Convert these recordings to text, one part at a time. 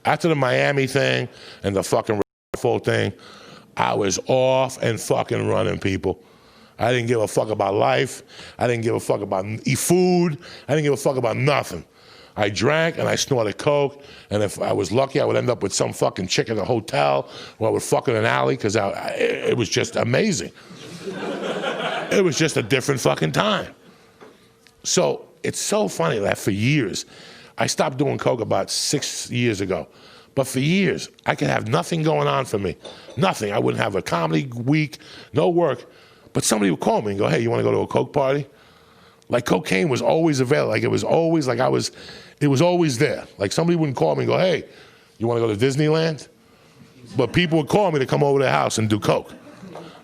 After the Miami thing and the fucking full thing, I was off and fucking running, people. I didn't give a fuck about life. I didn't give a fuck about food. I didn't give a fuck about nothing. I drank and I snorted coke, and if I was lucky, I would end up with some fucking chick in a hotel, or I would fuck in an alley, because it was just amazing. It was just a different fucking time. So it's so funny that for years, I stopped doing coke about 6 years ago. But for years, I could have nothing going on for me. Nothing. I wouldn't have a comedy week, no work. But somebody would call me and go, hey, you want to go to a coke party? Like cocaine was always available. Like it was always it was always there. Like somebody wouldn't call me and go, hey, you want to go to Disneyland? But people would call me to come over to their house and do coke.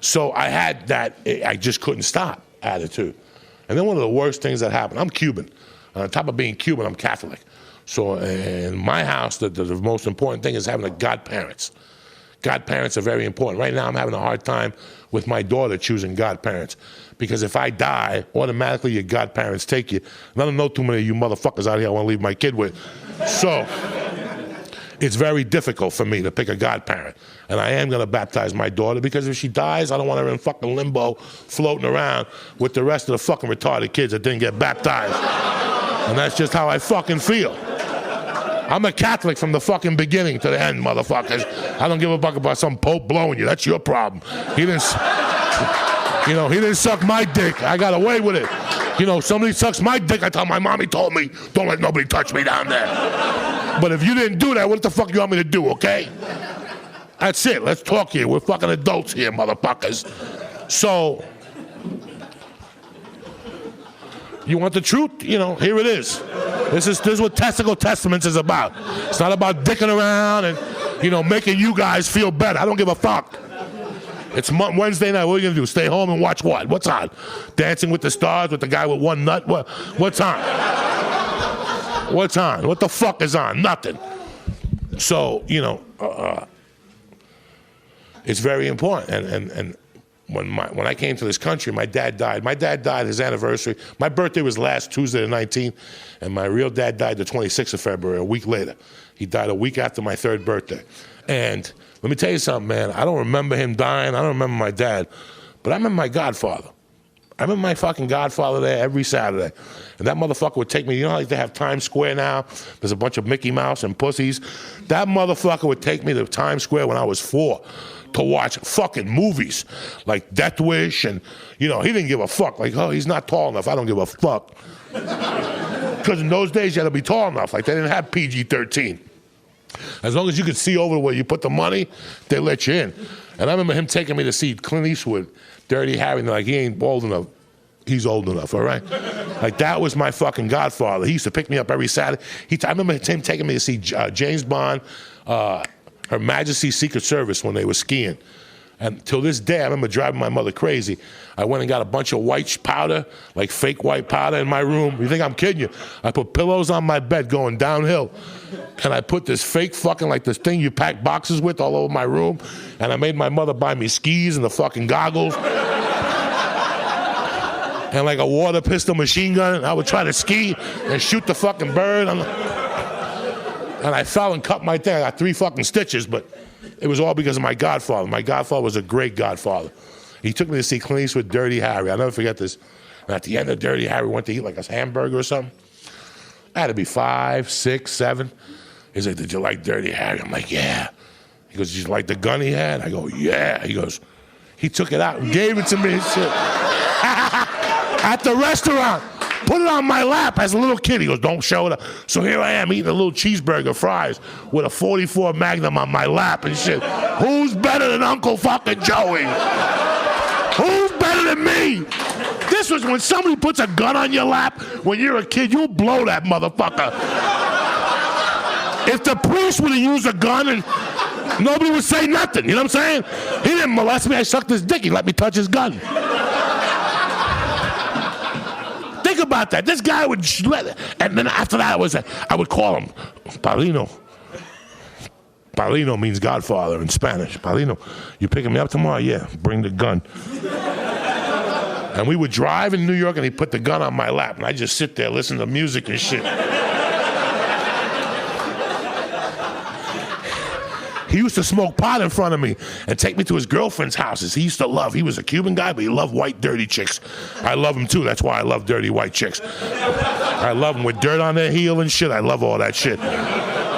So I had that, I just couldn't stop attitude. And then one of the worst things that happened, I'm Cuban. On top of being Cuban, I'm Catholic. So in my house, the most important thing is having godparents. Godparents are very important. Right now, I'm having a hard time with my daughter choosing godparents. Because if I die, automatically your godparents take you. And I don't know too many of you motherfuckers out here I want to leave my kid with. So it's very difficult for me to pick a godparent. And I am going to baptize my daughter, because if she dies, I don't want her in fucking limbo floating around with the rest of the fucking retarded kids that didn't get baptized. And that's just how I fucking feel. I'm a Catholic from the fucking beginning to the end, motherfuckers. I don't give a fuck about some pope blowing you. That's your problem. He didn't suck my dick. I got away with it. You know, somebody sucks my dick, I tell my mommy told me, don't let nobody touch me down there. But if you didn't do that, what the fuck you want me to do, okay? That's it. Let's talk here. We're fucking adults here, motherfuckers. So, you want the truth? You know, here it is. This is what Testicle Testaments is about. It's not about dicking around and, you know, making you guys feel better. I don't give a fuck. It's Wednesday night. What are you going to do? Stay home and watch what? What's on? Dancing with the Stars with the guy with one nut? What's on? What's on? What the fuck is on? Nothing. So, you know, it's very important. And when I came to this country, my dad died. My dad died his anniversary. My birthday was last Tuesday the 19th, and my real dad died the 26th of February, a week later. He died a week after my third birthday. And let me tell you something, man. I don't remember him dying. I don't remember my dad. But I remember my godfather. I remember my fucking godfather there every Saturday. And that motherfucker would take me, you know how like they have Times Square now? There's a bunch of Mickey Mouse and pussies. That motherfucker would take me to Times Square when I was 4 to watch fucking movies like Death Wish, and, you know, he didn't give a fuck. Like, oh, he's not tall enough. I don't give a fuck. Because in those days, you had to be tall enough. Like, they didn't have PG-13. As long as you could see over where you put the money, they let you in. And I remember him taking me to see Clint Eastwood, Dirty Harry, and they're like, he ain't old enough. He's old enough, all right? Like, that was my fucking godfather. He used to pick me up every Saturday. I remember him taking me to see James Bond, Her Majesty's Secret Service when they were skiing. And till this day, I remember driving my mother crazy. I went and got a bunch of white powder, like fake white powder in my room. You think I'm kidding you? I put pillows on my bed going downhill. And I put this fake fucking, like this thing you pack boxes with all over my room. And I made my mother buy me skis and the fucking goggles. And like a water pistol machine gun. I would try to ski and shoot the fucking bird. And I fell and cut my thing. I got 3 fucking stitches, but it was all because of my godfather. My godfather was a great godfather. He took me to see Clint Eastwood, Dirty Harry. I'll never forget this. And at the end of Dirty Harry, we went to eat like a hamburger or something. I had to be 5, 6, 7. He's like, did you like Dirty Harry? I'm like, yeah. He goes, did you like the gun he had? I go, yeah. He goes, he took it out and gave it to me and shit. At the restaurant. Put it on my lap as a little kid. He goes, don't show it up. So here I am eating a little cheeseburger fries with a 44 Magnum on my lap and shit. Who's better than Uncle fucking Joey? Who's better than me? This was when somebody puts a gun on your lap when you're a kid, you'll blow that motherfucker. If the priest would have used a gun and nobody would say nothing, you know what I'm saying? He didn't molest me, I sucked his dick, he let me touch his gun. Think about that. This guy would, and then after that I would call him Paulino. Paulino means Godfather in Spanish. Paulino, you picking me up tomorrow? Yeah, bring the gun. And we would drive in New York, and he'd put the gun on my lap, and I'd just sit there, listen to music and shit. He used to smoke pot in front of me and take me to his girlfriend's houses. He was a Cuban guy, but he loved white, dirty chicks. I love him too. That's why I love dirty white chicks. I love them with dirt on their heel and shit. I love all that shit.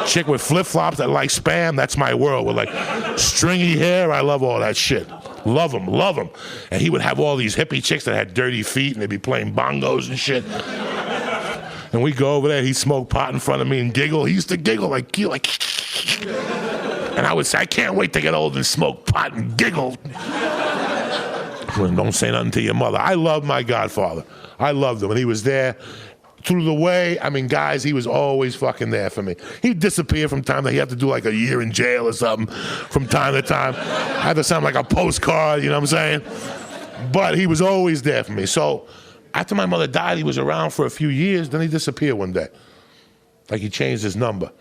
Chick with flip-flops that like Spam, that's my world. With like stringy hair, I love all that shit. Love him. And he would have all these hippie chicks that had dirty feet and they'd be playing bongos and shit. And we go over there, he'd smoke pot in front of me and giggle. He used to giggle like and I would say, I can't wait to get old and smoke pot and giggle. Don't say nothing to your mother. I loved my godfather. I loved him, and he was there through the way. I mean, guys, he was always fucking there for me. He'd disappear from time to time. He'd have to do like a year in jail or something from time to time. I had to sound like a postcard, you know what I'm saying? But he was always there for me. So after my mother died, he was around for a few years, then he disappeared one day. Like he changed his number.